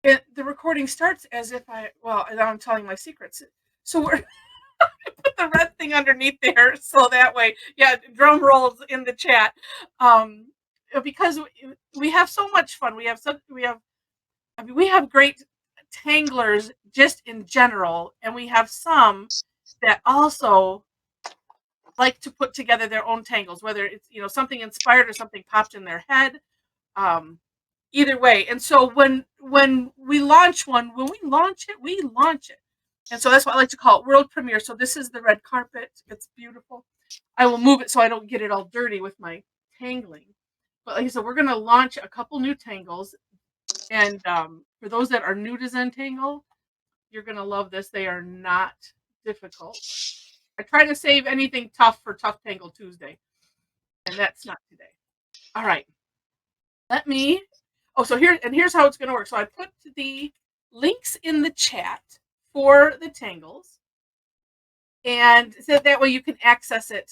the recording starts as if and now I'm telling my secrets. So we're put the red thing underneath there, so that way, yeah, drum rolls in the chat. Because we have so much fun. We have great tanglers just in general, and we have some that also like to put together their own tangles, whether it's something inspired or something popped in their head. Um, Either way, and so when we launch one, when we launch it, and so that's what I like to call it, world premiere. So this is the red carpet. It's beautiful. I will move it so I don't get it all dirty with my tangling. But like I said, we're going to launch a couple new tangles, and for those that are new to Zentangle, you're going to love this. They are not difficult. I try to save anything tough for Tough Tangle Tuesday, and that's not today. All right. Let me. Oh, so here's how it's going to work. So I put the links in the chat for the tangles, and so that way you can access it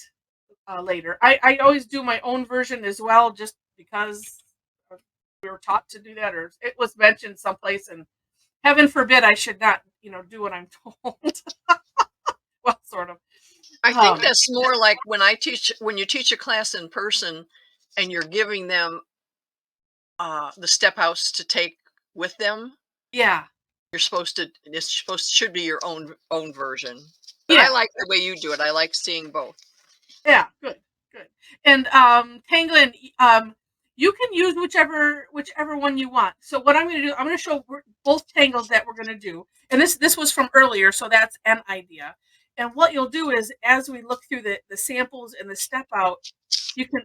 later. I always do my own version as well, just because we were taught to do that, or it was mentioned someplace, and heaven forbid I should not, do what I'm told. Well, sort of. I think that's more like when you teach a class in person and you're giving them the step outs to take with them. Yeah. Should be your own version. But Yeah. I like the way you do it. I like seeing both. Yeah, good. And Tangling, you can use whichever one you want. So what I'm going to do, I'm going to show both tangles that we're going to do. And this was from earlier, so that's an idea. And what you'll do is, as we look through the samples and the step out, you can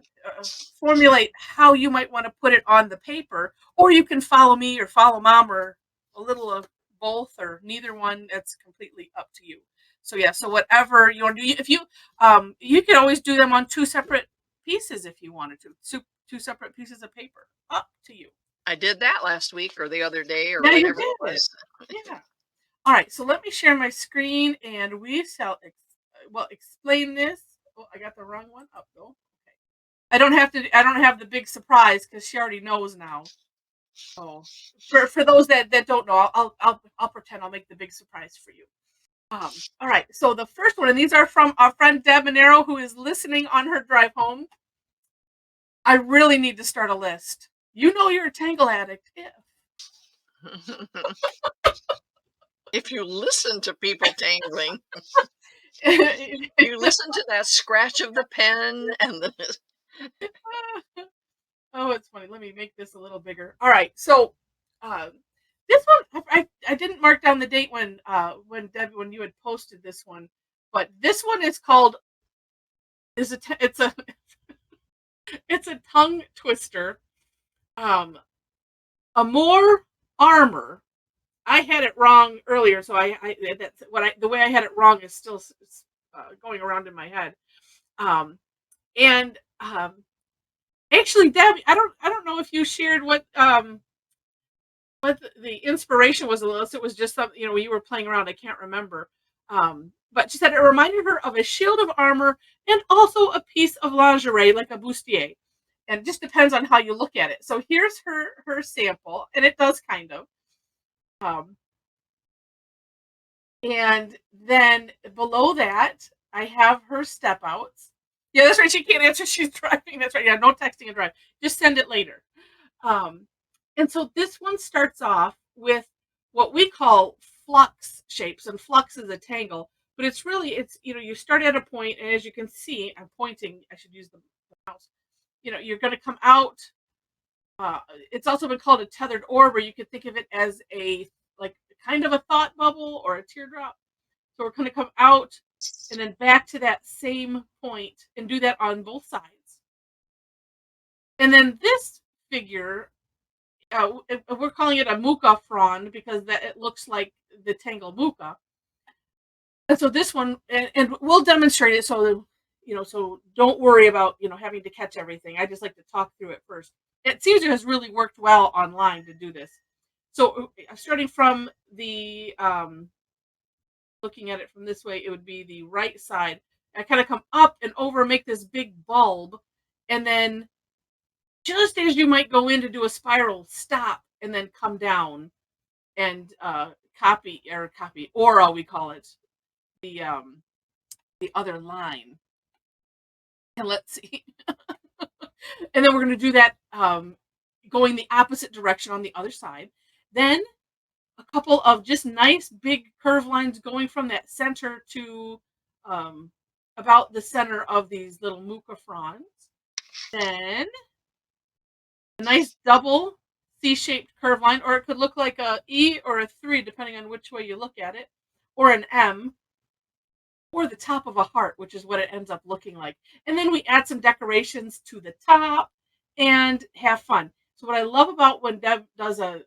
formulate how you might want to put it on the paper, or you can follow me or follow mom, or a little of both, or neither one. That's completely up to you. So yeah, so whatever you want to do, if you can always do them on two separate pieces if you wanted to. Two separate pieces of paper. Up to you. I did that last week or the other day or Yeah, whatever it was. Yeah. All right, so let me share my screen and we shall explain this. Oh, I got the wrong one up though. Okay. I don't have the big surprise because she already knows now. Oh, for those that don't know, I'll pretend I'll make the big surprise for you. All right, so the first one, and these are from our friend Debbi Minero, who is listening on her drive home. I really need to start a list. You know you're a tangle addict if you listen to people tangling. You listen to that scratch of the pen and the Oh, it's funny. Let me make this a little bigger. All right, so this one I didn't mark down the date when Debbi, when you had posted this one, but this one is called it's a it's a tongue twister. Amor Armour. I had it wrong earlier, so that's the way I had it wrong is still going around in my head. And actually, Debbi, I don't know if you shared what the inspiration was, unless it was just something you were playing around. I can't remember. But she said it reminded her of a shield of armor and also a piece of lingerie, like a bustier. And it just depends on how you look at it. So here's her sample, and it does kind of. And then below that, I have her step outs. Yeah, that's right. She can't answer. She's driving. That's right. Yeah, no texting and drive. Just send it later. And so this one starts off with what we call flux shapes, and flux is a tangle, but it's you start at a point, and as you can see, I'm pointing. I should use the mouse. You're going to come out. It's also been called a tethered orb, or you could think of it as a kind of a thought bubble or a teardrop. So we're going to come out and then back to that same point and do that on both sides. And then this figure, we're calling it a muka frond because it looks like the tangle muka. And so this one, and we'll demonstrate it. So so don't worry about having to catch everything. I just like to talk through it first. It seems it has really worked well online to do this. So starting from the looking at it from this way, it would be the right side. I kind of come up and over, make this big bulb, and then just as you might go in to do a spiral, stop and then come down and Aura, we call it, the other line. And let's see. And then we're going to do that going the opposite direction on the other side. Then a couple of just nice big curve lines going from that center to about the center of these little muka fronds. Then a nice double C-shaped curve line, or it could look like a E or a 3, depending on which way you look at it, or an M, or the top of a heart, which is what it ends up looking like. And then we add some decorations to the top and have fun. So what I love about when Deb does a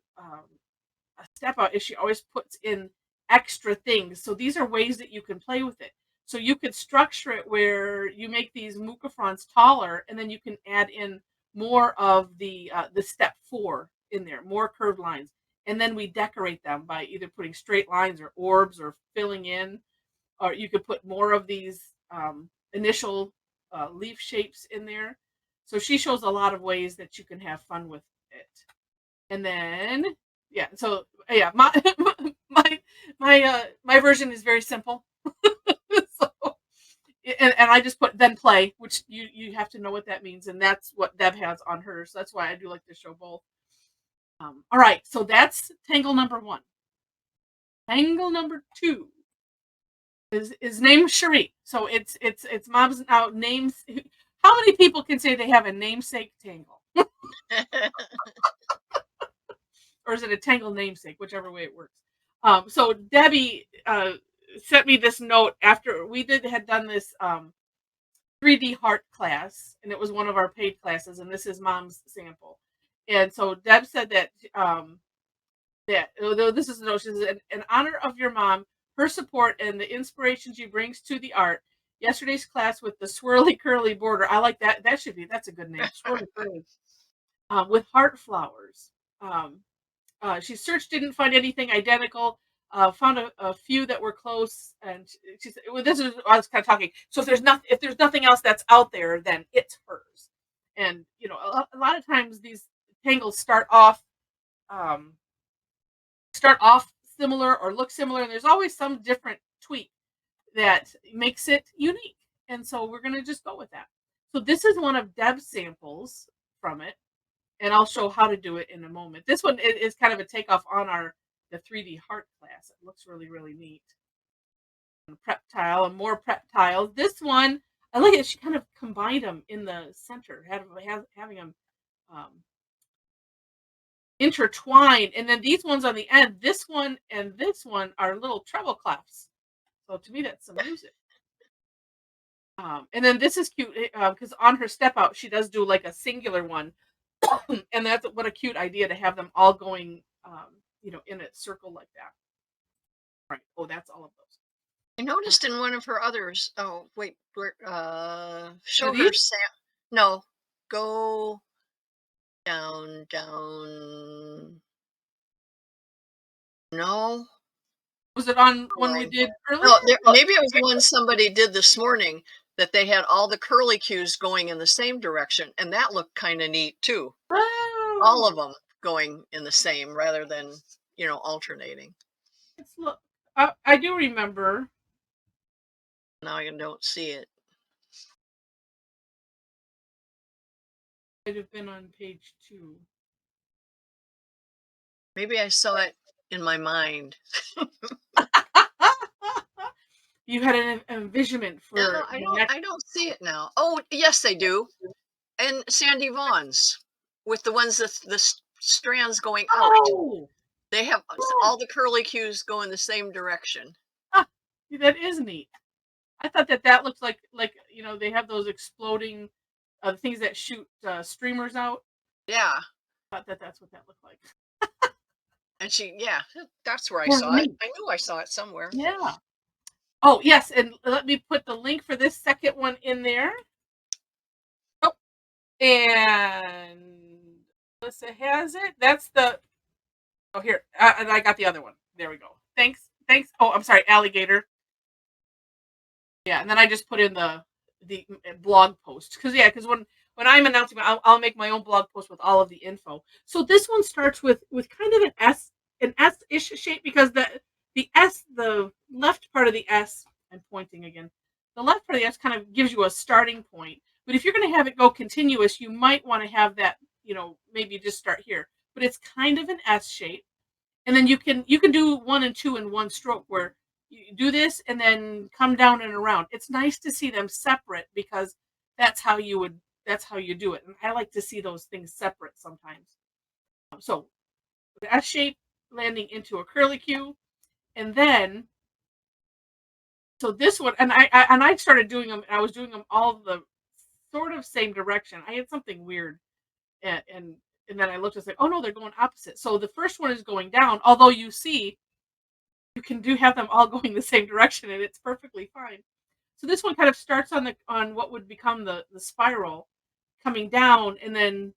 step out is she always puts in extra things. So these are ways that you can play with it. So you could structure it where you make these muka fronds taller, and then you can add in more of the step 4 in there, more curved lines. And then we decorate them by either putting straight lines or orbs or filling in, or you could put more of these initial leaf shapes in there. So she shows a lot of ways that you can have fun with it. And then, yeah, so yeah, my version is very simple. So, and I just put then play, which you have to know what that means, and that's what Deb has on hers. So that's why I do like to show both. All right, so that's tangle number 1. Tangle number 2 is named Cherie. So it's mom's now names. How many people can say they have a namesake tangle? Or is it a tangle namesake, whichever way it works. So Debbie sent me this note after we had done this 3D heart class, and it was one of our paid classes, and this is mom's sample. And so Deb said that this is the note. She says, in honor of your mom, her support, and the inspiration she brings to the art, yesterday's class with the swirly curly border. I like that. That's a good name. Swirly curly. With heart flowers. She searched, didn't find anything identical. Found a few that were close, and she said, well, this is I was kind of talking. So if there's nothing else that's out there, then it's hers. And a lot of times these tangles start off similar or look similar, and there's always some different tweak that makes it unique. And so we're going to just go with that. So this is one of Deb's samples from it, and I'll show how to do it in a moment. This one is kind of a takeoff on the 3D heart class. It looks really, really neat. And prep tile and more prep tiles. This one, I like it. She kind of combined them in the center, having them intertwined. And then these ones on the end, this one and this one are little treble clefs. So to me, that's some music. And then this is cute because on her step out, she does do like a singular one. And that's what a cute idea to have them all going, in a circle like that. All right. Oh, that's all of those. I noticed in one of her others. Oh, wait. Show her. No, go down. No. Was it on one we did earlier? No, maybe it was one somebody did this morning, that they had all the curly cues going in the same direction, and that looked kind of neat too. Oh. All of them going in the same rather than alternating. Let's look. I do remember. Now I don't see it. It have been on page 2. Maybe I saw it in my mind. You had an envisionment for. No, I don't see it now. Oh, yes, they do. And Sandy Vaughn's with the ones that the strands going out. Oh, they have all the curly cues go in the same direction. That is neat. I thought that looks like they have those exploding things that shoot streamers out. Yeah. I thought that's what that looked like. And that's where I saw it. I knew I saw it somewhere. Yeah. Oh, yes, and let me put the link for this second one in there. Oh, and Melissa has it. That's the. Oh, here, and I got the other one. There we go. Thanks. Oh, I'm sorry, alligator. Yeah, and then I just put in the blog post because when I'm announcing, I'll make my own blog post with all of the info. So this one starts with kind of an S an S-ish shape because the S, the left part of the S, I'm pointing again. The left part of the S kind of gives you a starting point. But if you're going to have it go continuous, you might want to have that, maybe just start here. But it's kind of an S shape. And then you can do 1 and 2 in one stroke where you do this and then come down and around. It's nice to see them separate because that's how you do it. And I like to see those things separate sometimes. So the S shape landing into a curlicue, and then so this one, and I started doing them. I was doing them all the sort of same direction. I had something weird, and then I looked and said, oh no, they're going opposite. So the first one is going down, although you see you can have them all going the same direction, and it's perfectly fine. So this one kind of starts on what would become the spiral, coming down, and then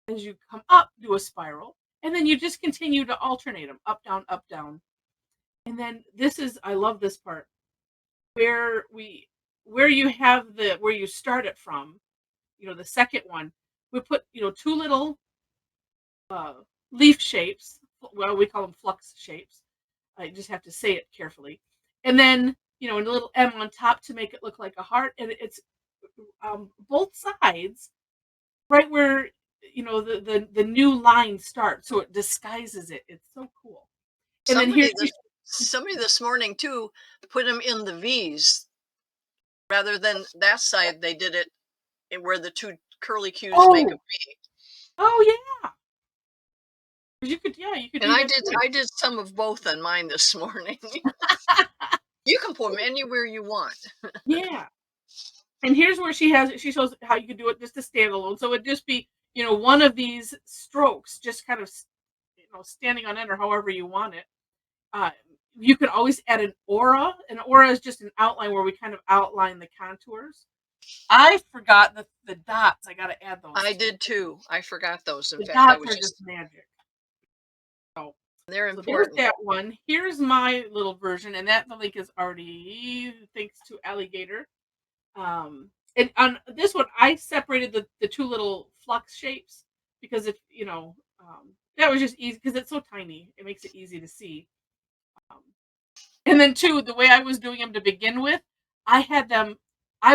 as you come up, do a spiral, and then you just continue to alternate them up, down, up, down. And then I love this part where you have where you start it from, the second one, we put, two little leaf shapes. Well, we call them flux shapes. I just have to say it carefully. And then, a little M on top to make it look like a heart. And it's both sides, right where, the new line starts. So it disguises it. It's so cool. And then Somebody this morning too put them in the V's rather than that side. They did it where the two curlicues make a V. Oh yeah. You could And I did some of both on mine this morning. You can put them anywhere you want. Yeah. And here's where she shows how you can do it just a standalone. So it'd just be, one of these strokes, just kind of, standing on end or however you want it. You could always add an aura. An aura is just an outline where we kind of outline the contours. I forgot the dots. I got to add those. I did too. I forgot those. In the fact, dots are just magic. So they're there's important. that one. Here's my little version, and the link is already thanks to Alligator. And on this one, I separated the two little flux shapes because if that was just easy because it's so tiny. It makes it easy to see. And then two, the way I was doing them to begin with, I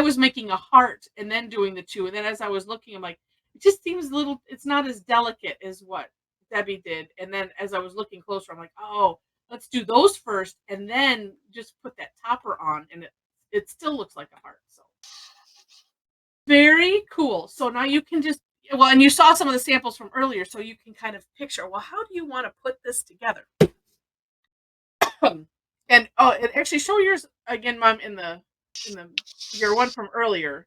was making a heart and then doing the two. And then as I was looking, I'm like, it just seems it's not as delicate as what Debbi did. And then as I was looking closer, I'm like, oh, let's do those first and then just put that topper on. And it still looks like a heart. So very cool. So now you can and you saw some of the samples from earlier, so you can kind of picture, well, how do you want to put this together? And actually show yours again, Mom, in your one from earlier.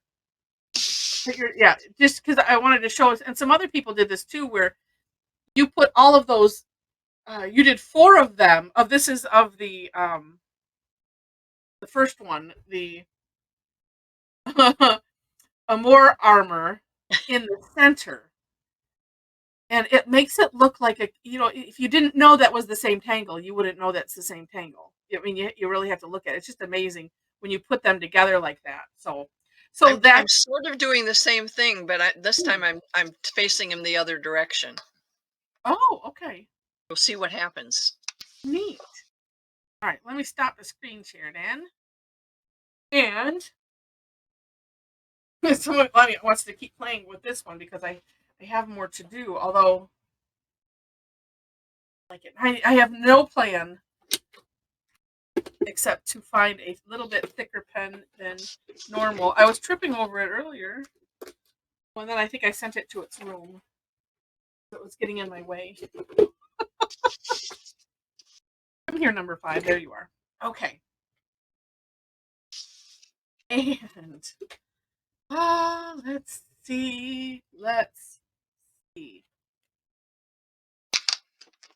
Just because I wanted to show us, and some other people did this too, where you put all of those. You did 4 of them. This is of the first one, the Amor Armour in the center, and it makes it look like if you didn't know that was the same tangle, you wouldn't know that's the same tangle. I mean, you really have to look at it. It's just amazing when you put them together like that. So I'm sort of doing the same thing, but this time I'm facing him the other direction. Oh, okay. We'll see what happens. Neat. All right, let me stop the screen share then. And someone wants to keep playing with this one because I have more to do. Although, I have no plan except to find a little bit thicker pen than normal. I was tripping over it earlier, and then I think I sent it to its room. It was getting in my way. I'm here, number 5. There you are. Okay. And let's see.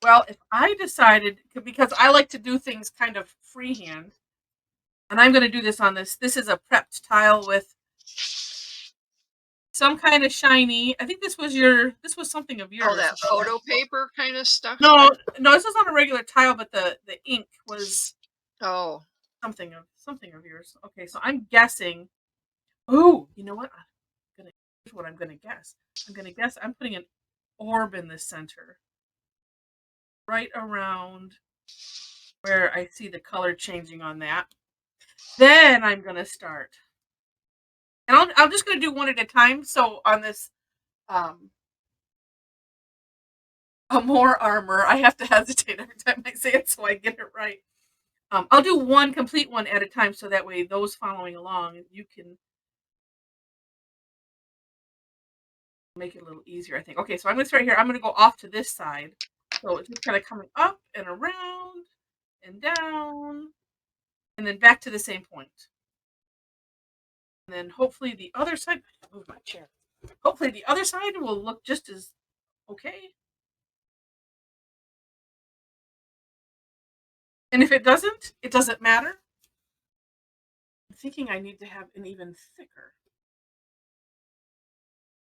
Well, if I decided, because I like to do things kind of freehand, and I'm going to do this on this. This is a prepped tile with some kind of shiny. I think this was something of yours. Oh, that photo paper kind of stuff? No, this was on a regular tile, but the ink was something of yours. Okay, so I'm guessing. Oh, you know what? Here's what I'm going to guess. I'm putting an orb in the center. right around where I see the color changing on that. Then I'm going to start. And I'm just going to do one at a time. So on this um, Amor Armour, I have to hesitate every time I say it so I get it right. I'll do one complete one at a time so that way those following along, you can make it a little easier, I think. Okay, so I'm going to start here. I'm going to go off to this side. So it's just kind of coming up and around and down and then back to the same point. And then hopefully the other side, move my chair. Hopefully the other side will look just as okay. And if it doesn't matter. I'm thinking I need to have an even thicker.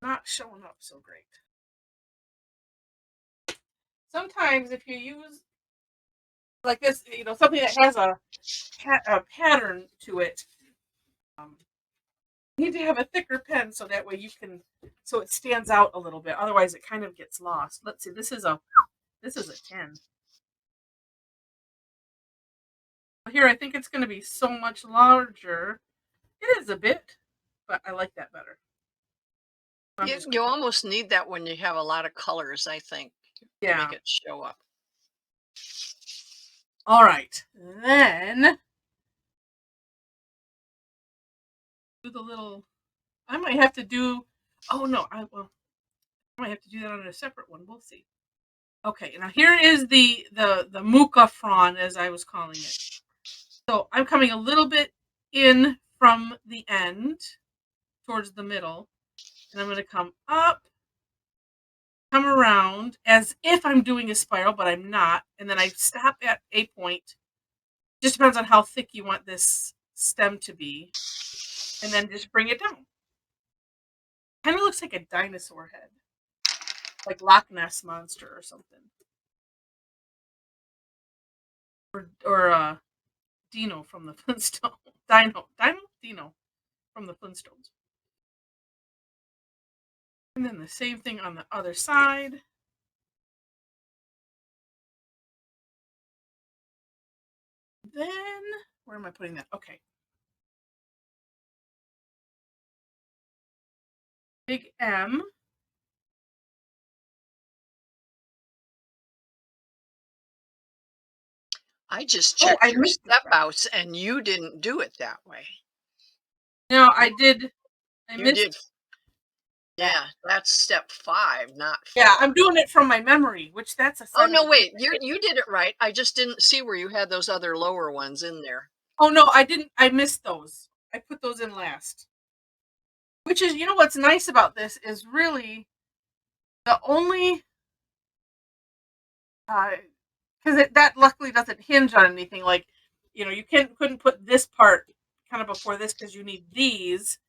Not showing up so great. Sometimes if you use like this, something that has a pattern to it, you need to have a thicker pen so that way so it stands out a little bit. Otherwise, it kind of gets lost. Let's see. This is a 10. Here, I think it's going to be so much larger. It is a bit, but I like that better. You almost need that when you have a lot of colors, I think, to make it show up. All right, then do the little. I might have to do. Oh no, I might have to do that on a separate one. We'll see. Okay, now here is the muka frond, as I was calling it. So I'm coming a little bit in from the end towards the middle, and I'm going to come up, come around as if I'm doing a spiral, but I'm not, and then I stop at a point. Just depends on how thick you want this stem to be, and then just bring it down. Kind of looks like a dinosaur head, like Loch Ness monster or something, or Dino from the Flintstones. Dino from the Flintstones. And then the same thing on the other side. Then, where am I putting that? Okay. Big M. I just checked your step outs and you didn't do it that way. No, I did. You did. Yeah, that's step 5, not 4. Yeah, I'm doing it from my memory, which that's a 7. Oh, no, wait. You did it right. I just didn't see where you had those other lower ones in there. Oh, no, I didn't. I missed those. I put those in last. Which is, what's nice about this is really the only, because that luckily doesn't hinge on anything. Like, you couldn't put this part kind of before this because you need these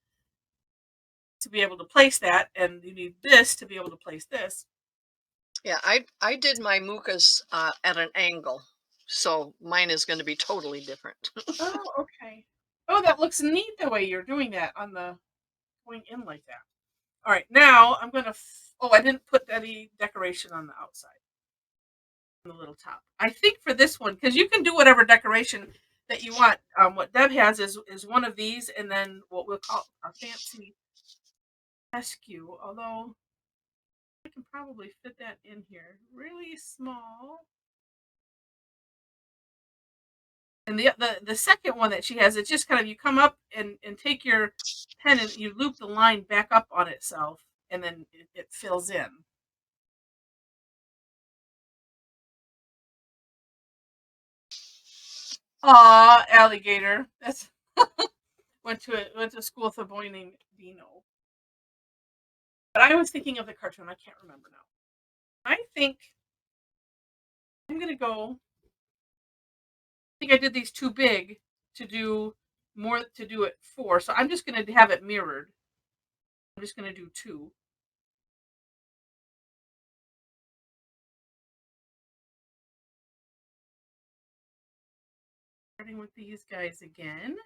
to be able to place that, and you need this to be able to place this. Yeah, I did my mukas at an angle, so mine is going to be totally different. Oh, okay. Oh, that looks neat the way you're doing that on the going in like that. All right, now I'm gonna. Oh, I didn't put any decoration on the outside, on the little top. I think for this one, because you can do whatever decoration that you want. What Deb has is one of these, and then what we'll call a fancy rescue. Although I can probably fit that in here, really small. And the second one that she has, it's just kind of you come up and take your pen and you loop the line back up on itself, and then it fills in. Aw, alligator. That's went to school with a boy named Dino. But I was thinking of the cartoon. I can't remember now. I think I'm gonna go. I think I did these too big to do more to do it 4. So I'm just gonna have it mirrored. I'm just gonna do 2. Starting with these guys again.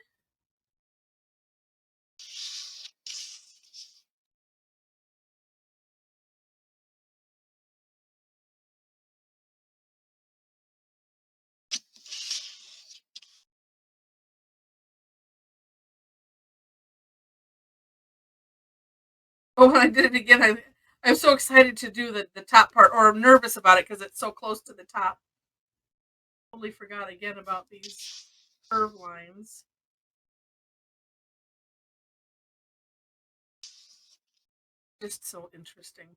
Oh, when I did it again, I'm so excited to do the top part, or I'm nervous about it because it's so close to the top. Totally forgot again about these curve lines. Just so interesting.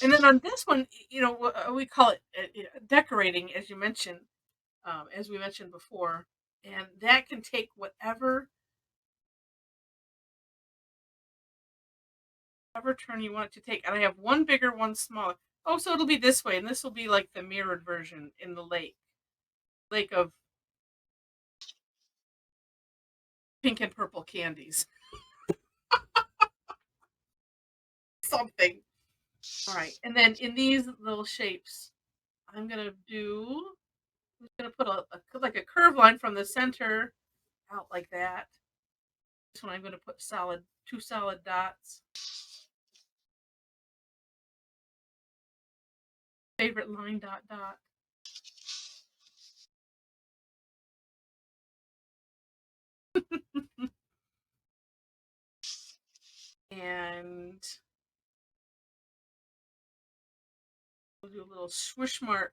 And then on this one, we call it decorating, as you mentioned, as we mentioned before, and that can take whatever turn you want it to take. And I have one bigger, one smaller. Oh, so it'll be this way, and this will be like the mirrored version in the lake of pink and purple candies. Something. All right, and then in these little shapes, I'm gonna put like a curve line from the center out like that. This one I'm gonna put two solid dots. Favorite line dot dot. And we'll do a little swish mark,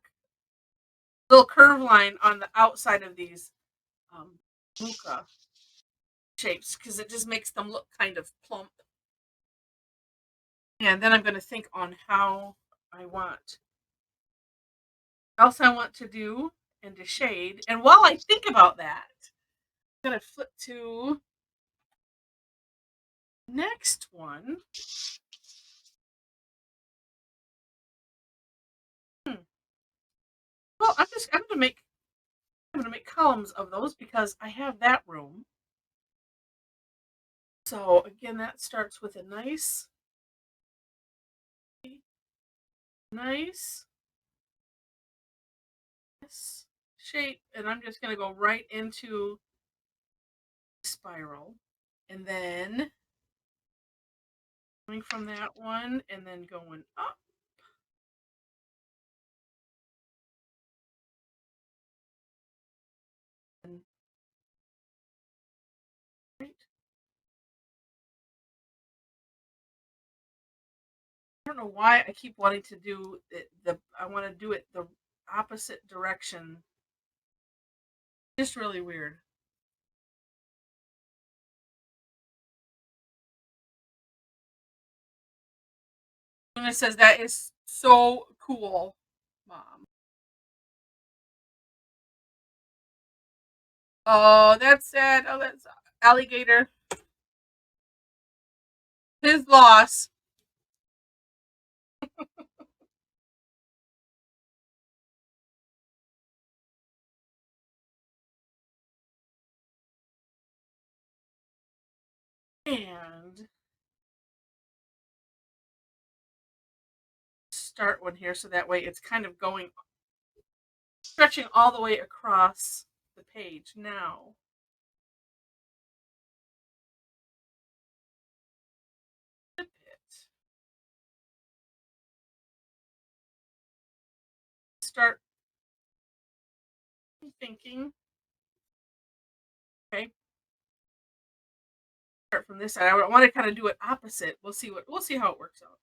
little curve line on the outside of these muka shapes because it just makes them look kind of plump. And then I'm going to think on how I want else I want to do and to shade. And while I think about that, I'm going to flip to next one. Well, I'm going to make columns of those because I have that room. So again, that starts with a nice shape, and I'm just going to go right into spiral, and then coming from that one and then going up. And right. I don't know why I keep wanting to do it. I want to do it the opposite direction. Just really weird. Luna says that is so cool, Mom. Oh, that's sad. Oh, that's alligator. His loss. And start one here so that way it's kind of stretching all the way across the page. Now, flip it. Start thinking. Okay. Start from this side. I want to kind of do it opposite. We'll see how it works out.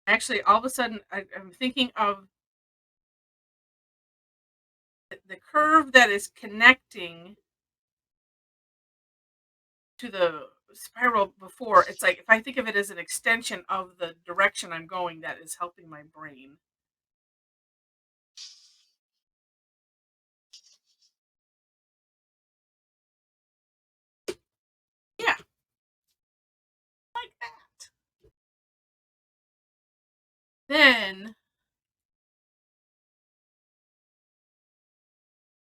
Actually, all of a sudden, I'm thinking of the curve that is connecting to the spiral before. It's like if I think of it as an extension of the direction I'm going, that is helping my brain. Yeah, like that. Then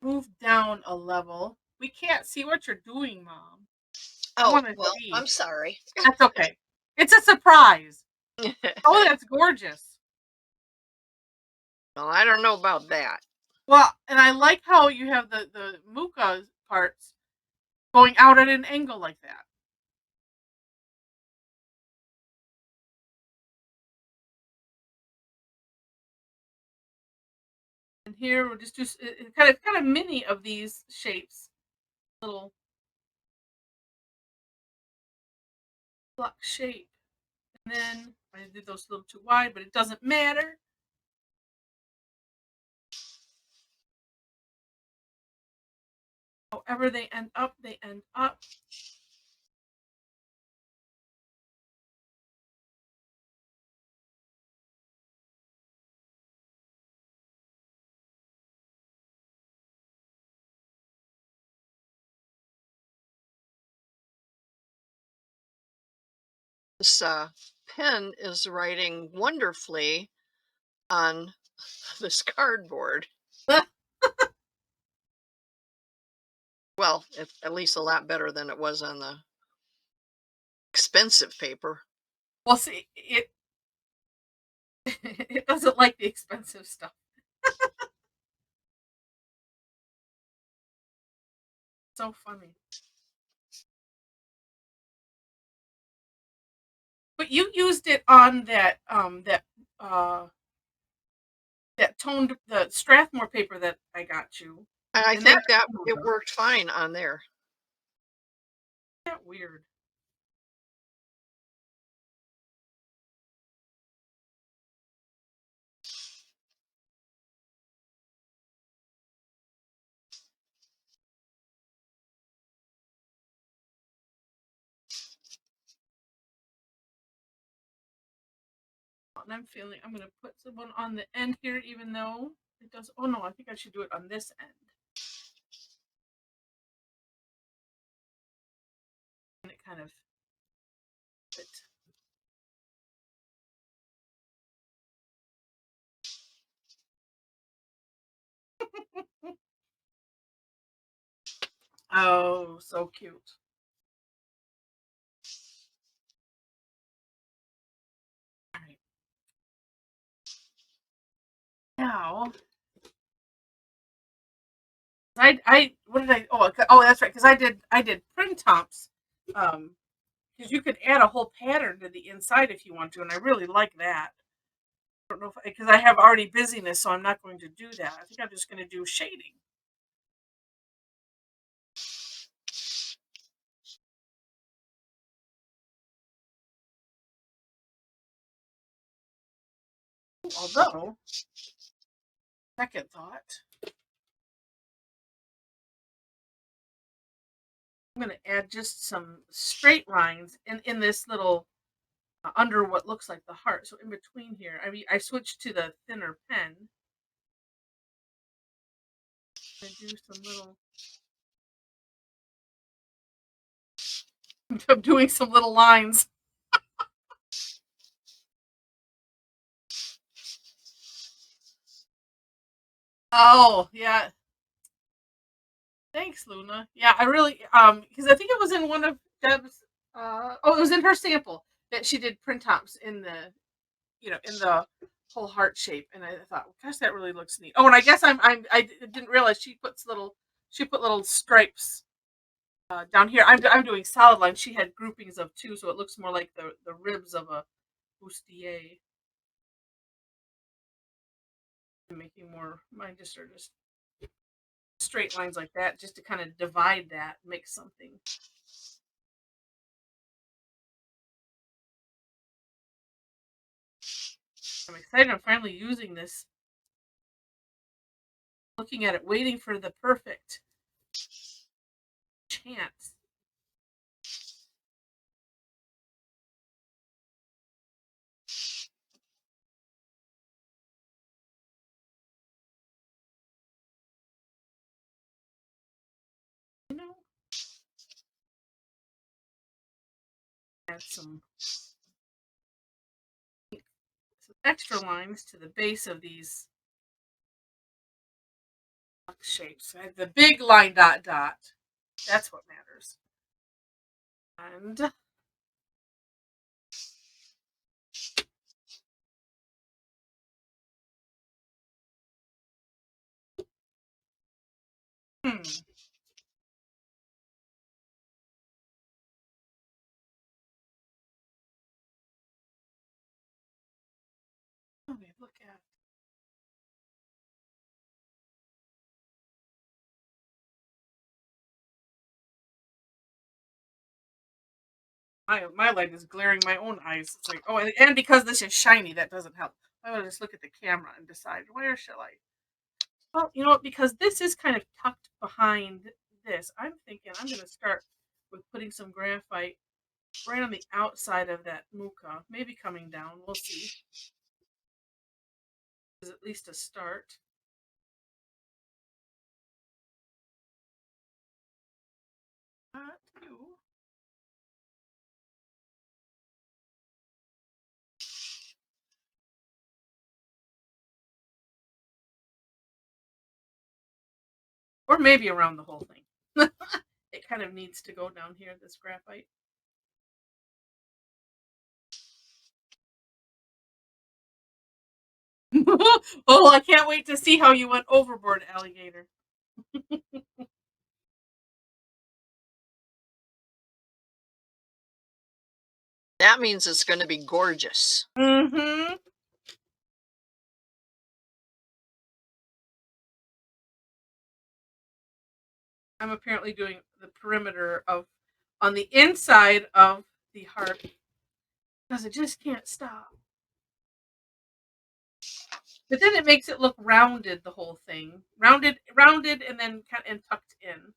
move down a level. We can't see what you're doing, Mom. I Oh, want to well, see. I'm sorry. That's okay. It's a surprise. Oh, that's gorgeous. Well, I don't know about that. Well, and I like how you have the muka parts going out at an angle like that. And here we'll just do kind of mini of these shapes, little block shape. And then I did those a little too wide, but it doesn't matter. However they end up, they end up. This pen is writing wonderfully on this cardboard. Well, at least a lot better than it was on the expensive paper. Well, see, it it doesn't like the expensive stuff. So funny. But you used it on that toned the Strathmore paper that I got you. And I And think that that it worked fine on there. that weird. And I'm feeling I'm gonna put someone on the end here, even though it does. Oh no, I think I should do it on this end. And it kind of fit. Oh, so cute. All right. Now, I what did I? Oh, that's right. Because I did print tops. Because you could add a whole pattern to the inside if you want to, and I really like that. I don't know if because I have already busyness, so I'm not going to do that. I think I'm just going to do shading. Although, second thought, I'm going to add just some straight lines in this little under what looks like the heart. So in between here, I mean, I switched to the thinner pen. I'm going to do some little. I'm doing some little lines. Oh yeah, thanks, Luna. Yeah, I really because I think it was in one of Deb's. Oh, it was in her sample that she did print tops in the in the whole heart shape, and I thought, well, gosh, that really looks neat. Oh, and I guess I didn't realize she put little stripes down here. I'm doing solid lines. She had groupings of two, so it looks more like the ribs of a bustier. I'm making more. Mine just are just straight lines like that, just to kind of divide that, make something. I'm excited. I'm finally using this. Looking at it, waiting for the perfect chance. You know, add some extra lines to the base of these shapes. I have the big line dot dot. That's what matters. And Hmm. Let me look at. My light is glaring my own eyes. It's like, oh, and because this is shiny, that doesn't help. I would just look at the camera and decide where shall I. Well, you know what? Because this is kind of tucked behind this, I'm thinking I'm going to start with putting some graphite right on the outside of that muka. Maybe coming down. We'll see. Is at least a start. Not you. Or maybe around the whole thing. It kind of needs to go down here, this graphite. Oh, I can't wait to see how you went overboard, alligator. That means it's going to be gorgeous. Mm-hmm. I'm apparently doing the perimeter of on the inside of the heart because it just can't stop. But then it makes it look rounded, the whole thing. Rounded and then kind and tucked in.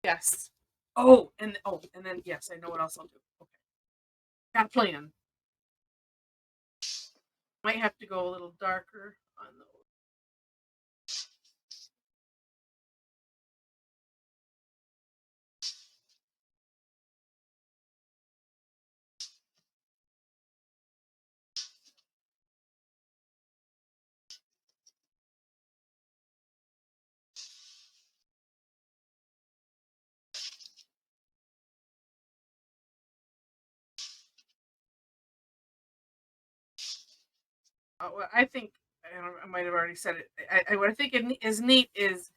Yes. Oh, and then yes, I know what else I'll do. Okay. Got a plan. Might have to go a little darker on those. What I think I might have already said it. What I think is neat is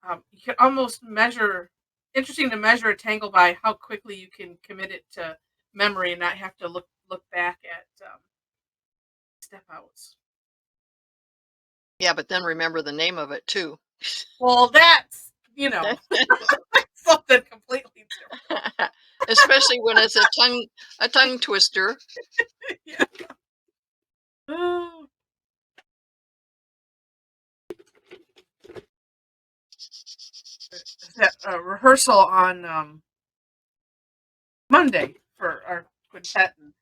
you can almost measure. Interesting to measure a tangle by how quickly you can commit it to memory and not have to look back at step outs. Yeah, but then remember the name of it too. Well, that's something completely different. Especially when it's a tongue twister. Yeah. Oh, that rehearsal on Monday for our quintet. And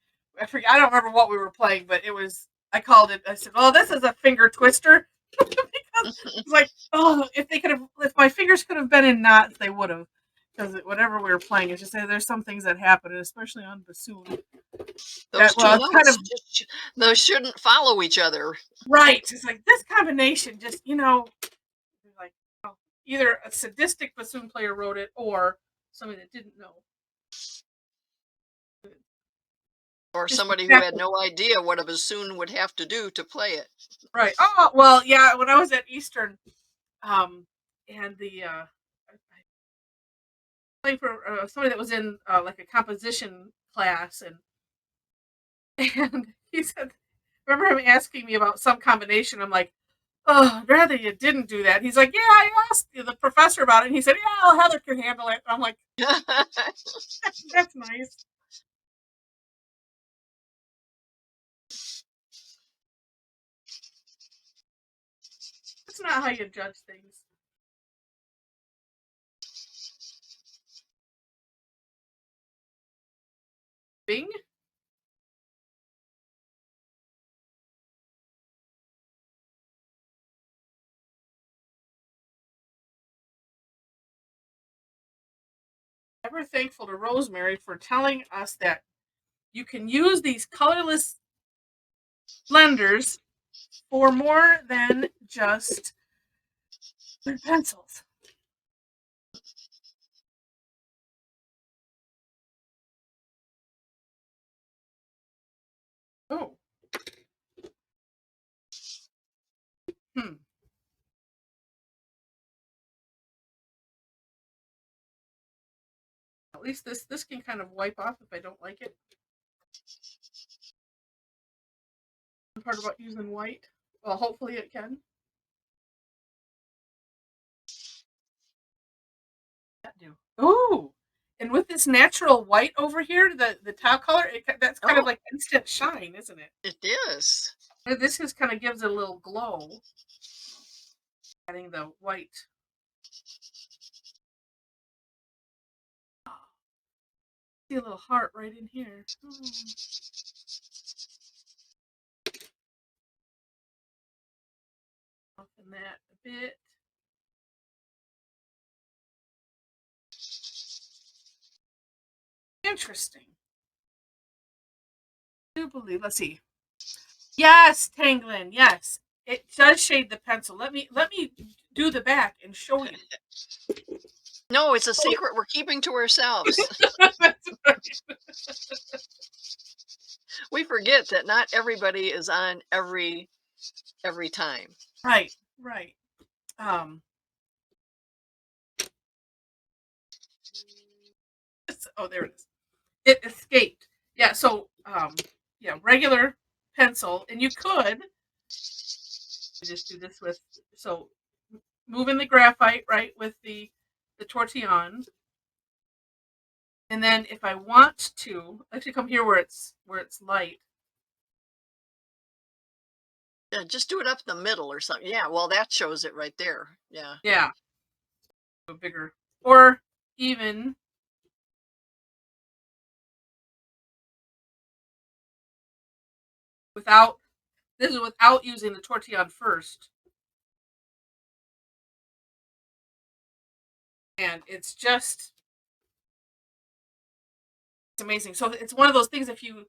I forget. I don't remember what we were playing, but it was. I called it. I said, "Oh, this is a finger twister." Because it's like, oh, if my fingers could have been in knots, they would have. Because whatever we were playing, it's just there's some things that happen, especially on bassoon. Those two Well, it's kind notes, of those shouldn't follow each other. right. It's like this combination, just like oh, either a sadistic bassoon player wrote it or somebody that didn't know. Or Just somebody who had exactly no idea what a bassoon would have to do to play it. right. Oh well, yeah. When I was at Eastern, and the I playing for somebody that was in like a composition class, and he said, remember him asking me about some combination. I'm like, oh, I'd rather you didn't do that. He's like, yeah, I asked the professor about it. And he said, yeah, well, Heather can handle it. I'm like, that's nice. That's not how you judge things. Bing. Ever thankful to Rosemary for telling us that you can use these colorless blenders for more than just with pencils. Oh, Hmm. At least this can kind of wipe off if I don't like it. The part about using white. Well, hopefully it can. Do. Ooh. And with this natural white over here, the tile color, that's kind of Oh, like instant shine, isn't it? it is. This just kind of gives it a little glow. Adding the white. See a little heart right in here. Oh. Soften that a bit. Interesting. I do believe. Let's see. Yes, Tangling. Yes, it does shade the pencil. Let me do the back and show you. No, it's a secret we're keeping to ourselves. That's right. We forget that not everybody is on every time. Right. Right. Um. Oh, there it is. It escaped. Yeah. So yeah, regular pencil, and you could just do this with moving the graphite right with the Tortillion. And then if I want to, I actually come here where it's light. Yeah, just do it up the middle or something. Yeah, well, that shows it right there. Yeah. Yeah. A bigger. Or even without, this is without using the Tortillion first. And it's amazing. So it's one of those things if you,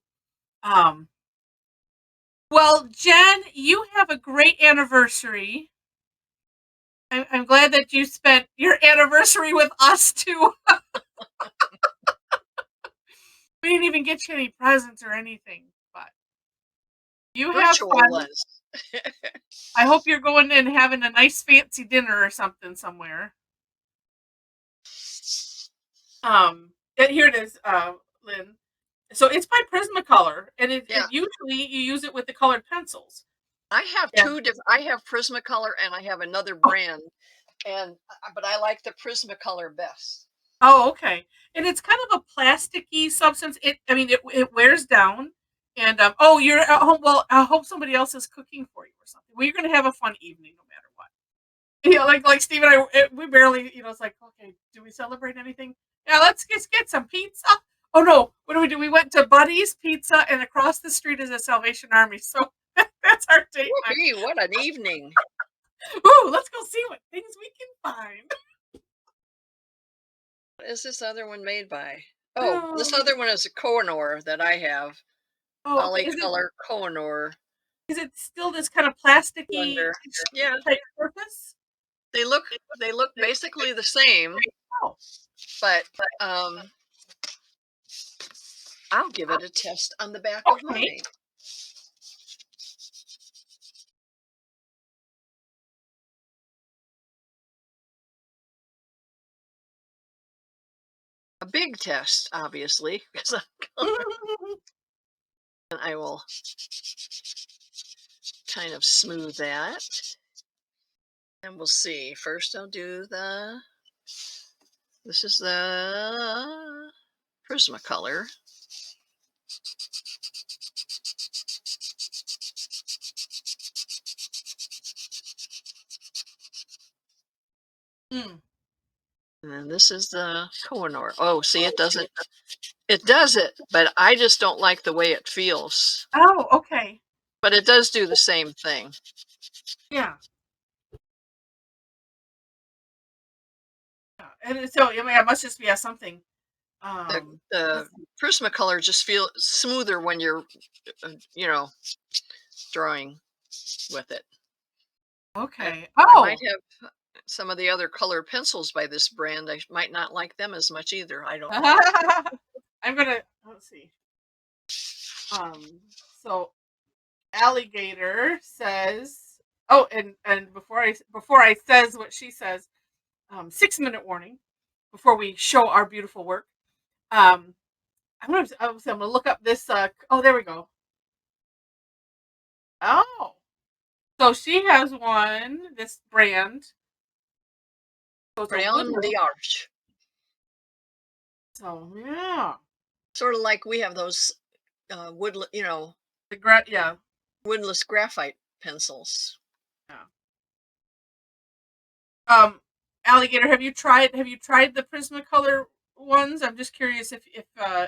well, Jen, you have a great anniversary. I'm glad that you spent your anniversary with us too. We didn't even get you any presents or anything, but you have Virtual fun. was. I hope you're going and having a nice fancy dinner or something somewhere. Here it is, Lynn. So it's by Prismacolor, and Yeah. it usually you use it with the colored pencils. I have Yeah. two different. I have Prismacolor and I have another Oh, brand, and but I like the Prismacolor best. oh, okay. And it's kind of a plasticky substance. I mean, it wears down. And oh, you're at home. Well, I hope somebody else is cooking for you or something. Well, you're gonna have a fun evening no matter what. Yeah, like Steve and we barely, it's like, okay, do we celebrate anything? Yeah, let's just get some pizza. Oh no, what do we do? We went to Buddy's Pizza, and across the street is a Salvation Army. So that's our date night. Whoopee, what an evening! Ooh, let's go see what things we can find. What is this other one made by? Oh, this Oh, other one is a Kohinoor that I have. oh, okay. Polycolor Kohinoor Is it still this kind of plasticky blender. Yeah, type surface? they look basically the same, Oh, but I'll give it a test on the back of okay. mine. A big test, obviously, because and I will kind of smooth that. And we'll see. First, I'll do this is the Prismacolor. Mm. And then this is the Kohinoor. Oh, see, it doesn't, it does it, but I just don't like the way it feels. Oh, okay. But it does do the same thing. Yeah. And so, I mean, it must just be something. The Prismacolor just feels smoother when you're, drawing with it. Okay. I might Oh. have some of the other colored pencils by this brand. I might not like them as much either. I don't know. I'm gonna let's see. Um, so Alligator says Oh, and before I says what she says, 6-minute warning before we show our beautiful work. Um, I'm gonna look up this. Oh, there we go. Oh, so she has one. This brand. So it's a Crayon woodless. d'Arche. So yeah, Sort of like we have those yeah, woodless graphite pencils. yeah. Um, Alligator, have you tried the Prismacolor ones? I'm just curious if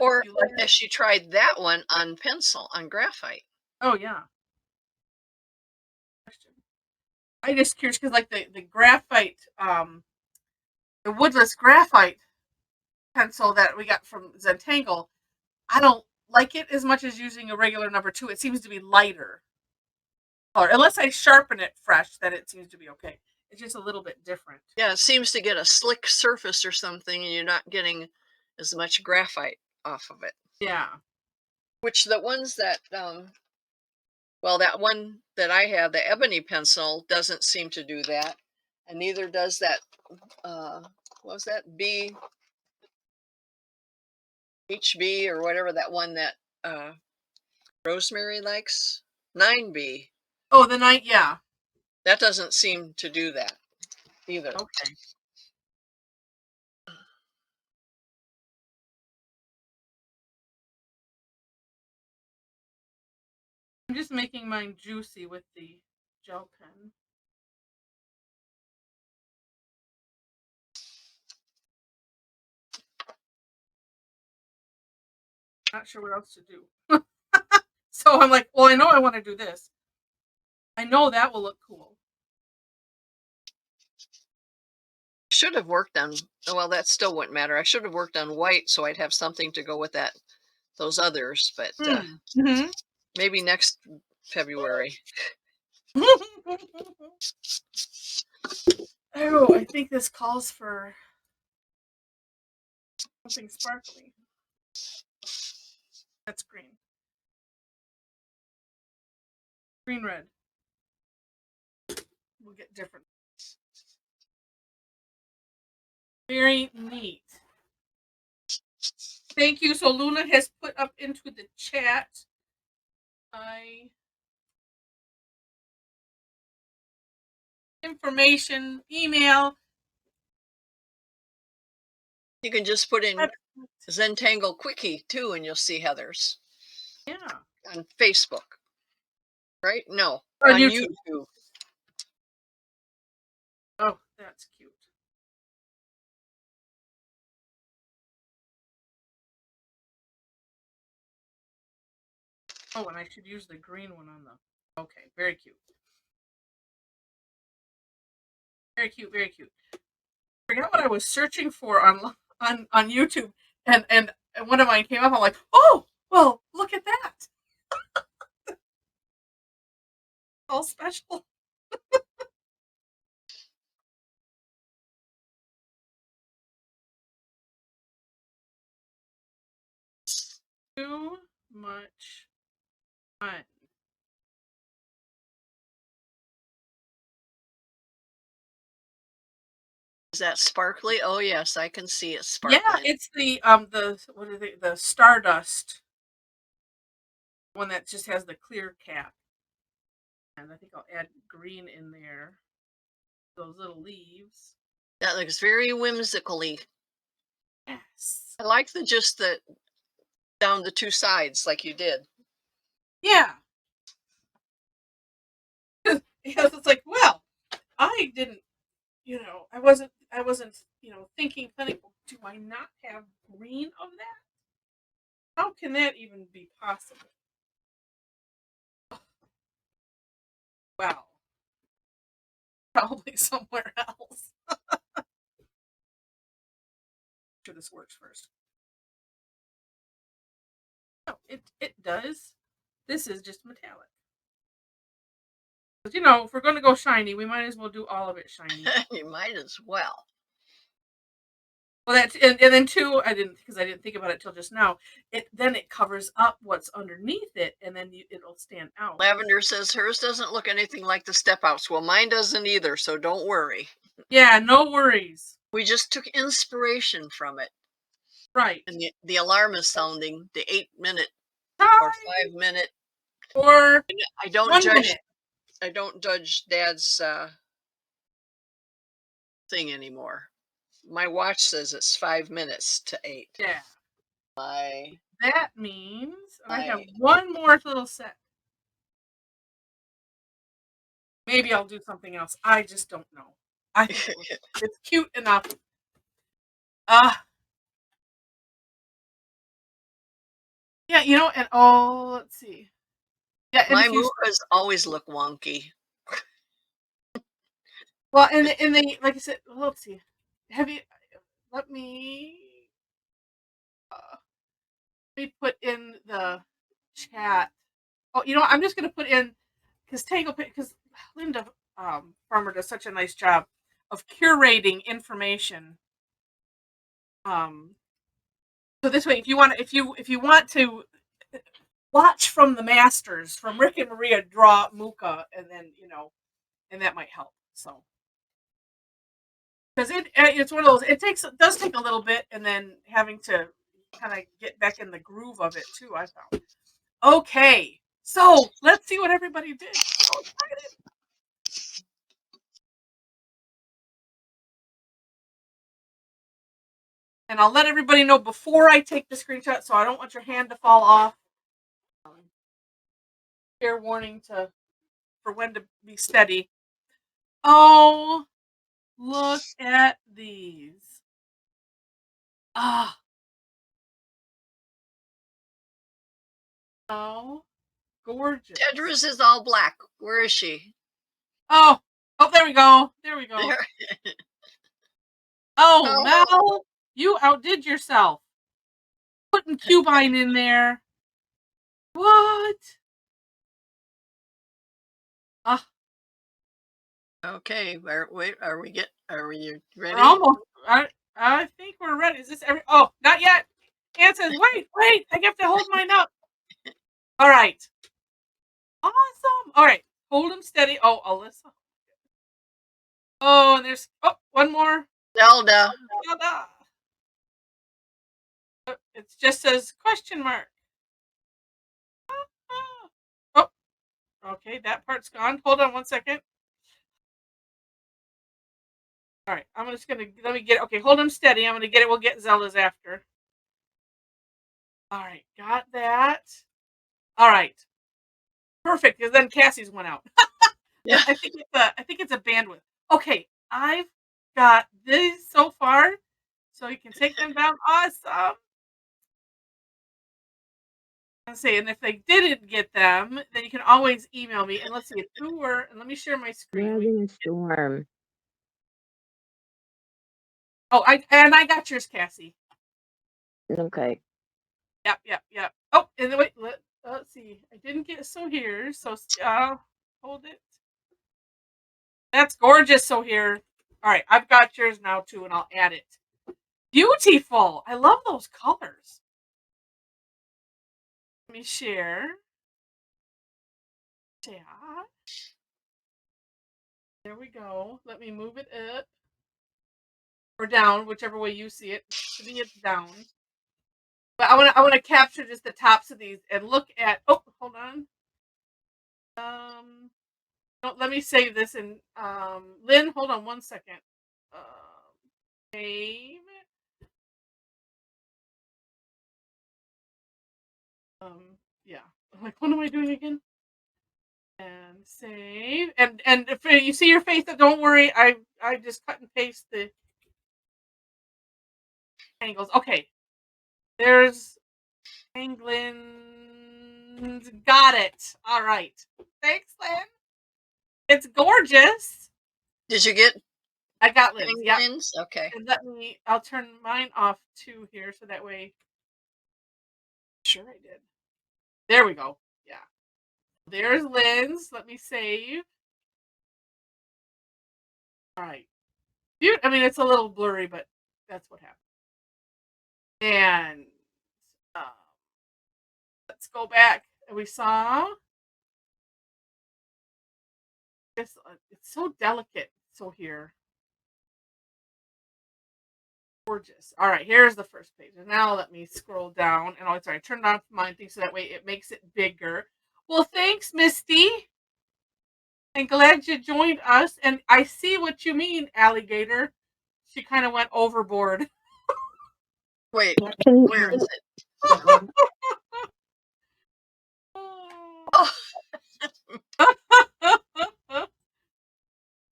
Or you like has it. she tried that one on pencil, on graphite? Oh yeah. Question. I just curious because like the graphite, the woodless graphite pencil that we got from Zentangle, I don't like it as much as using a regular number two. It seems to be lighter, or unless I sharpen it fresh, then it seems to be okay. It's just a little bit different. Yeah, it seems to get a slick surface or something, and you're not getting as much graphite off of it. Yeah. Which the ones that, well, that one that I have, the ebony pencil, doesn't seem to do that, and neither does that. What was that HB or whatever that one that Rosemary likes? 9B. Oh, the night. Yeah. That doesn't seem to do that either. Okay. I'm just making mine juicy with the gel pen. Not sure what else to do. So I'm like, well, I know I want to do this. I know that will look cool. Should have worked on, well, that still wouldn't matter. I should have worked on white so I'd have something to go with those others, but Mm-hmm. maybe next February. Oh, I think this calls for something sparkly. That's green. Green red. We'll get different. Very neat. Thank you. So Luna has put up into the chat. Information, email. You can just put in Zentangle Quickie too, and you'll see Heather's Yeah. on Facebook, right? No, On on YouTube. YouTube. Oh, that's cute. Oh, and I should use the green one on the. Okay, very cute. Very cute. Very cute. I forgot what I was searching for on YouTube, and one of mine came up. I'm like, oh, well, look at that. All special. Too much fun. Is that sparkly? Oh yes, I can see it Yeah, sparkling. it's the what are they, the Stardust one that just has the clear cap. And I think I'll add green in there. Those little leaves. That looks very whimsically. Yes. I like the down the two sides like you did. Yeah. Because it's like, well, I didn't, I wasn't, thinking clinical. Do I not have green of that? How can that even be possible? Well, probably somewhere else. Sure, this works first. No, it does. This is just metallic. But if we're gonna go shiny, we might as well do all of it shiny. You might as well. Well, that's and then two, I didn't because I didn't think about it till just now. It covers up what's underneath it, and then it'll stand out. Lavender says hers doesn't look anything like the step outs. Well, mine doesn't either, so don't worry. Yeah, no worries. We just took inspiration from it. Right. And the alarm is sounding, the 8-minute or Time 5-minute. for I don't 1 judge minute. I don't judge Dad's thing anymore. My watch says it's 5 minutes to 8. Yeah. My That means I have my one more little set. Maybe I'll do something else. I just don't know. I think it's cute enough. Yeah, and let's see. Yeah, and my if you mukas always look wonky. well, and they like I said, well, let's see. Have you let me uh, let me put in the chat. Oh, I'm just gonna put in because Linda Farmer does such a nice job of curating information. So this way, if you want to watch from the masters, from Rick and Maria, draw Muka, and then and that might help. So because it's one of those, it does take a little bit, and then having to kind of get back in the groove of it too. I found. Okay, so let's see what everybody did. So excited. And I'll let everybody know before I take the screenshot, so I don't want your hand to fall off. Fair warning for when to be steady. Oh, look at these. Ah, oh, gorgeous. Tedra's is all black. Where is she? Oh, there we go. There we go. There. Oh, Oh, Mel, you outdid yourself. Putting Cubine in there. What? Ah, okay. Are we we're ready? almost. I think we're ready. Is this every? Oh, not yet. Ann says, wait. I have to hold mine up. All right. Awesome. All right. Hold them steady. Oh, Alyssa. Oh, and there's one more. Zelda. Zelda. It just says question mark. Oh, okay. That part's gone. Hold on 1 second. All right. I'm just gonna let me get. Okay, hold them steady. I'm gonna get it. We'll get Zelda's after. All right. Got that. All right. Perfect. Because then Cassie's went out. Yeah. I think it's a bandwidth. Okay. I've got these so far, so you can take them down. Awesome. Let's see, and if they didn't get them, then you can always email me. And let's see, who were, and let me share my screen. Dragging a storm. Oh, I got yours, Cassie. Okay. Yep. Oh, and then wait, let's see. I didn't get so here, so hold it. That's gorgeous. So here. All right, I've got yours now too, and I'll add it. Beautiful. I love those colors. Let me share. Chat. There we go. Let me move it up or down, whichever way you see it. To me, it's down. But I want to capture just the tops of these and look at. Oh, hold on. Let me save this and Lynn, hold on 1 second. Save. Yeah. Like, what am I doing again? And save. And if you see your face, don't worry. I just cut and paste the angles. Okay. There's Tangling's got it. All right. Thanks, Lynn. It's gorgeous. Did you get I got Lynn's. Yeah. penguins? Okay. And I'll turn mine off too here so that way. Sure, I did. There we go. Yeah. There's Lynn's. Let me save. All right. I mean, it's a little blurry, but that's what happened. And let's go back. We saw this. It's so delicate. So here, gorgeous. All right, here's the first page. And now let me scroll down. And oh, sorry, I turned off mine thing so that way it makes it bigger. Well, thanks, Misty. I'm glad you joined us. And I see what you mean, alligator. She kind of went overboard. Wait, where is it? Oh,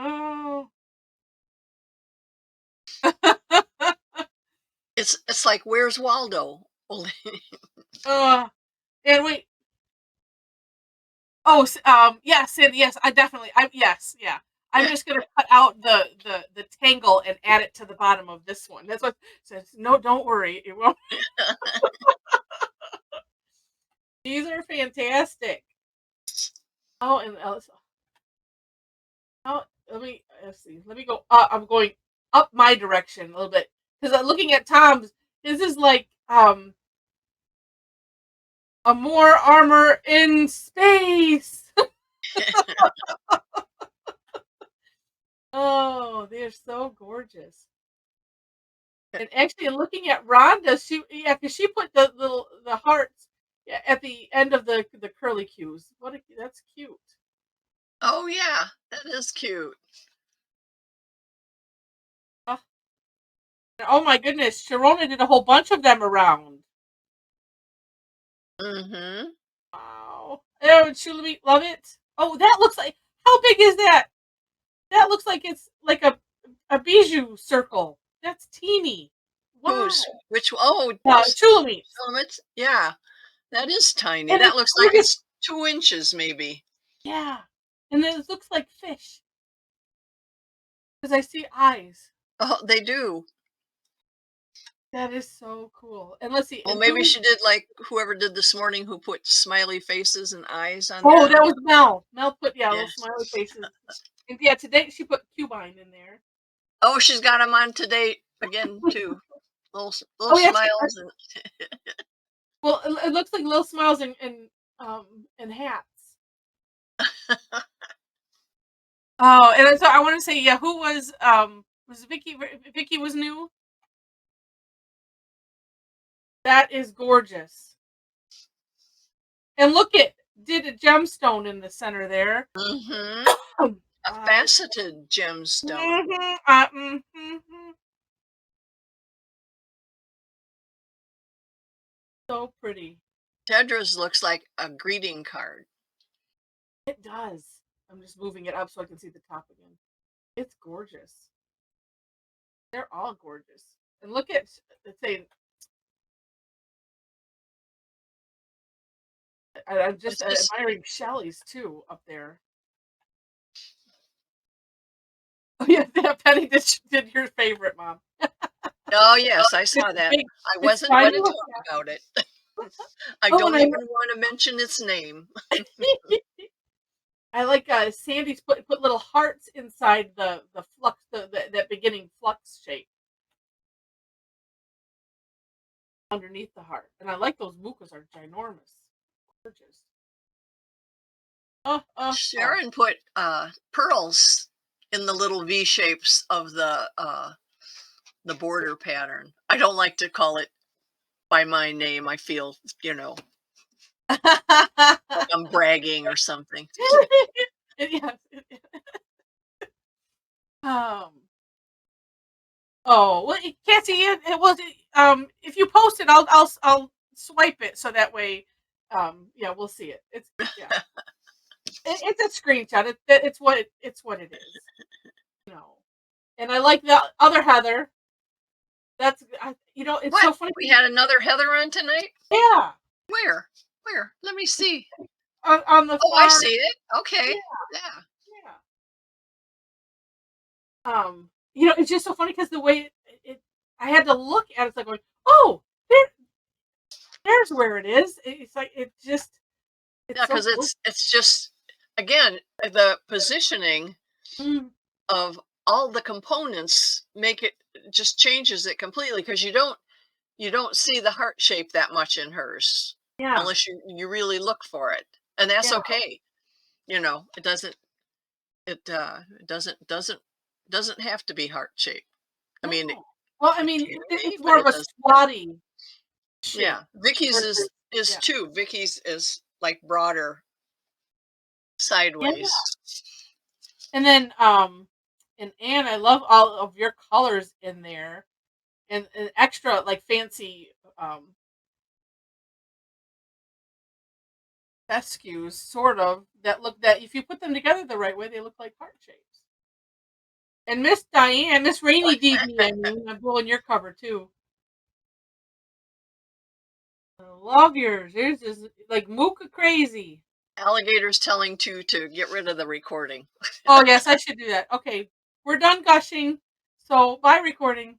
Oh. it's like Where's Waldo? Only And wait. Oh, yes, and yes, yes, yeah. I'm just gonna cut out the tangle and add it to the bottom of this one. That's what says. No, don't worry, it won't. These are fantastic. Oh, and oh, let's see. Let me go. I'm going up my direction a little bit because I'm looking at Tom's. This is like Amor Armour in space. Oh, they're so gorgeous. And actually, looking at Rhonda, because she put the hearts at the end of the curly cues. That's cute. Oh yeah, that is cute. Oh my goodness, Sharona did a whole bunch of them around. Mm-hmm. Wow. Oh, Shulami, love it. Oh, that looks like, how big is that? That looks like it's like a bijou circle. That's teeny. Wow. Which? Oh, Shulami. filaments. Yeah, that is tiny. And that looks like it's 2 inches, maybe. Yeah, and it looks like fish because I see eyes. Oh, they do. That is so cool. And let's see. Well, and maybe she did like whoever did this morning, who put smiley faces and eyes on Oh, there. that was Mel. Mel put little Yes. smiley faces. And yeah, today she put Cubine in there. Oh, she's got them on today again too. Little yeah, smiles and well, it looks like little smiles and hats. Oh, and so I want to say, yeah, who was Vicky? Vicky was new. That is gorgeous. And look, did a gemstone in the center there. mm-hmm. A faceted gemstone. So pretty. Tedra's looks like a greeting card. It does. I'm just moving it up so I can see the top again. It's gorgeous. They're all gorgeous. And look at, let's say, I'm just admiring Shelly's too up there. Oh yeah, Penny did your favorite, Mom. Oh yes, I saw that. I wasn't going to talk about it. I don't even want to mention its name. I like Sandy's put little hearts inside the flux, that beginning flux shape underneath the heart, and I like those mucas are ginormous, gorgeous. Sharon put pearls in the little V shapes of the border pattern. I don't like to call it by my name. I feel, like I'm bragging or something. Yeah. Oh well, Cassie, it was if you post it, I'll swipe it so that way, yeah, we'll see it. It's it's a screenshot. It's what it is. And I like the other Heather. That's it's so funny. We had another Heather on tonight. Yeah. Where? Let me see. On the I see it. Okay. Yeah. It's just so funny because the way I had to look at it, it's like going, oh, there's where it is. It's like it's because it's just, again, the positioning of all the components just changes it completely, because you don't you don't see the heart shape that much in hers Yeah. unless you really look for it, and that's Yeah. okay. You know, it doesn't doesn't have to be heart shaped. I mean, No. Well, I it mean, can be, it's but more of it a doesn't. squatty shape Yeah, Vicky's versus is yeah. too. Vicky's is like broader Yeah. sideways. And then and Anne, I love all of your colors in there and extra like fancy fescues sort of that if you put them together the right way they look like heart shapes. And Miss Diane, Miss Rainy DD, I mean, I'm blowing your cover too. I love yours. Yours is like Mooka crazy. Alligator's telling to get rid of the recording. Oh yes, I should do that. Okay, we're done gushing. So bye recording.